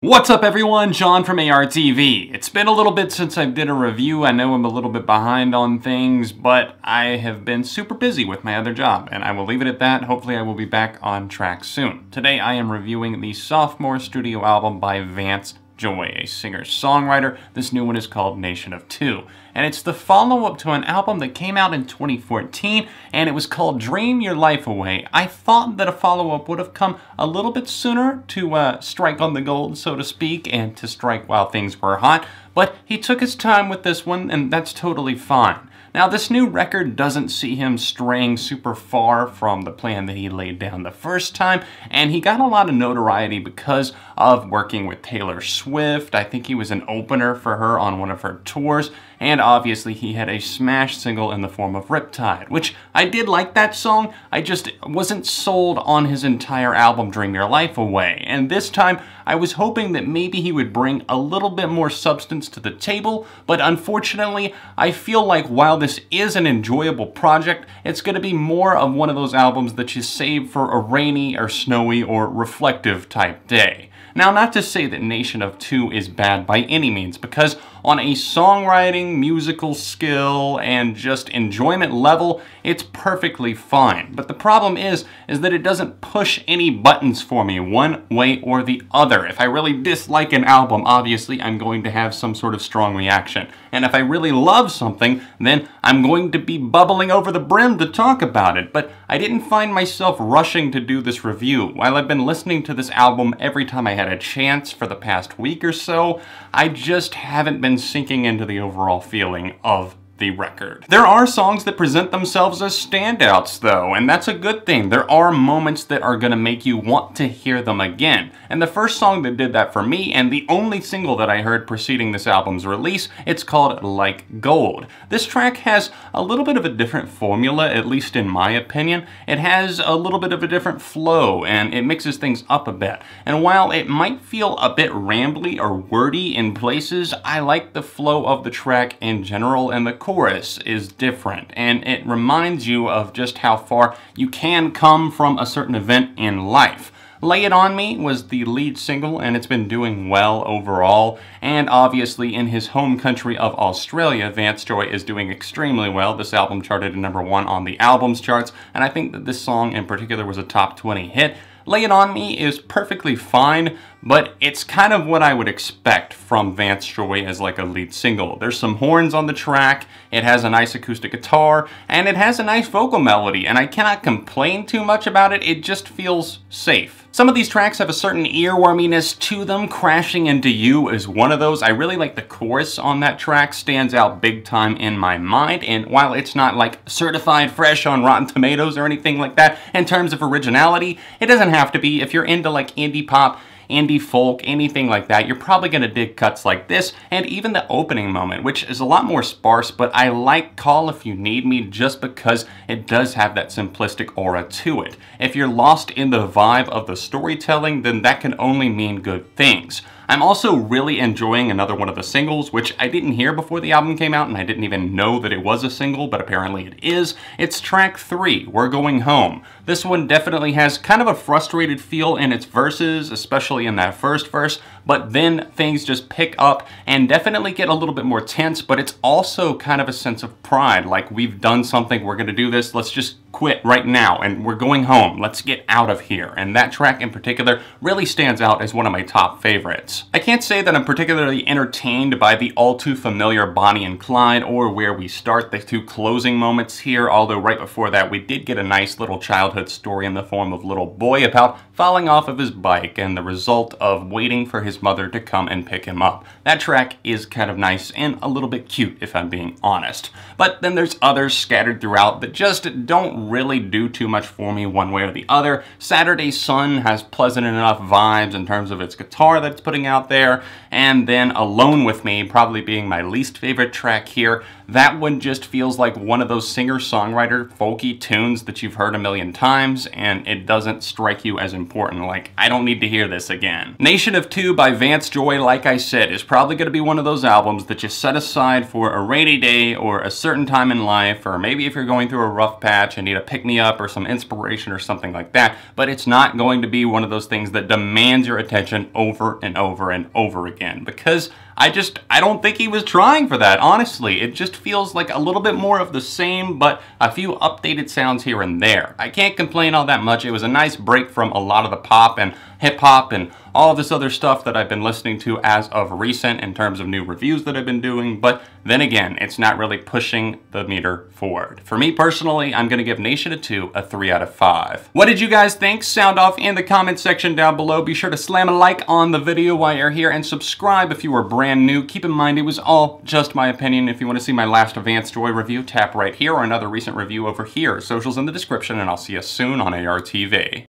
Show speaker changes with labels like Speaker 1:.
Speaker 1: What's up everyone, John from ARTV. It's been a little bit since I did a review. I know I'm a little bit behind on things, but I have been super busy with my other job, and I will leave it at that. Hopefully I will be back on track soon. Today I am reviewing the sophomore studio album by Vance Joy, a singer-songwriter. This new one is called Nation of Two, and it's the follow-up to an album that came out in 2014, and it was called Dream Your Life Away. I thought that a follow-up would have come a little bit sooner to strike on the gold, so to speak, and to strike while things were hot, but he took his time with this one, and that's totally fine. Now, this new record doesn't see him straying super far from the plan that he laid down the first time, and he got a lot of notoriety because of working with Taylor Swift. I think he was an opener for her on one of her tours, and obviously he had a smash single in the form of Riptide, which I did like that song. I just wasn't sold on his entire album Dream Your Life Away, and this time I was hoping that maybe he would bring a little bit more substance to the table, but unfortunately I feel like while this is an enjoyable project, it's going to be more of one of those albums that you save for a rainy or snowy or reflective type day. Now, not to say that Nation of Two is bad by any means, because on a songwriting, musical skill, and just enjoyment level, it's perfectly fine. But the problem is that it doesn't push any buttons for me one way or the other. If I really dislike an album, obviously I'm going to have some sort of strong reaction. And if I really love something, then I'm going to be bubbling over the brim to talk about it. But I didn't find myself rushing to do this review. While I've been listening to this album every time I had a chance for the past week or so, I just haven't been sinking into the overall feeling of the record. There are songs that present themselves as standouts though, and that's a good thing. There are moments that are gonna make you want to hear them again. And the first song that did that for me, and the only single that I heard preceding this album's release, it's called Like Gold. This track has a little bit of a different formula, at least in my opinion. It has a little bit of a different flow, and it mixes things up a bit. And while it might feel a bit rambly or wordy in places, I like the flow of the track in general, and the chorus is different, and it reminds you of just how far you can come from a certain event in life. Lay It On Me was the lead single, and it's been doing well overall, and obviously in his home country of Australia, Vance Joy is doing extremely well. This album charted at #1 on the albums charts, and I think that this song in particular was a top 20 hit. Lay It On Me is perfectly fine, but it's kind of what I would expect from Vance Joy as like a lead single. There's some horns on the track, it has a nice acoustic guitar, and it has a nice vocal melody, and I cannot complain too much about it. It just feels safe. Some of these tracks have a certain earworminess to them. Crashing Into You is one of those. I really like the chorus on that track, stands out big time in my mind, and while it's not like certified fresh on Rotten Tomatoes or anything like that in terms of originality, it doesn't have to be. If you're into like indie pop, indie folk, anything like that, you're probably gonna dig cuts like this, and even the opening moment, which is a lot more sparse, but I like Call If You Need Me just because it does have that simplistic aura to it. If you're lost in the vibe of the storytelling, then that can only mean good things. I'm also really enjoying another one of the singles, which I didn't hear before the album came out, and I didn't even know that it was a single, but apparently it is. It's track 3, We're Going Home. This one definitely has kind of a frustrated feel in its verses, especially in that first verse, but then things just pick up and definitely get a little bit more tense, but it's also kind of a sense of pride, like we've done something, we're gonna do this, let's just quit right now, and we're going home, let's get out of here. And that track in particular really stands out as one of my top favorites. I can't say that I'm particularly entertained by the all too familiar Bonnie and Clyde or Where We Start, the two closing moments here, although right before that we did get a nice little childhood story in the form of Little Boy about falling off of his bike and the result of waiting for his mother to come and pick him up. That track is kind of nice and a little bit cute, if I'm being honest. But then there's others scattered throughout that just don't really do too much for me one way or the other. Saturday Sun has pleasant enough vibes in terms of its guitar that it's putting out there, and then Alone With Me probably being my least favorite track here. that one just feels like one of those singer-songwriter folky tunes that you've heard a million times, and it doesn't strike you as important. Like, I don't need to hear this again. Nation of Two by Vance Joy, like I said, is probably going to be one of those albums that you set aside for a rainy day or a certain time in life, or maybe if you're going through a rough patch and need a pick-me-up or some inspiration or something like that, but it's not going to be one of those things that demands your attention over and over and over again, because I don't think he was trying for that, honestly. It just feels like a little bit more of the same, but a few updated sounds here and there. I can't complain all that much. It was a nice break from a lot of the pop and hip-hop and all of this other stuff that I've been listening to as of recent in terms of new reviews that I've been doing, but then again, it's not really pushing the meter forward. For me personally, I'm going to give Nation of Two a 3 out of 5. What did you guys think? Sound off in the comment section down below. Be sure to slam a like on the video while you're here and subscribe if you are brand new. Keep in mind, it was all just my opinion. If you want to see my last Vance Joy review, tap right here, or another recent review over here. Socials in the description, and I'll see you soon on ARTV.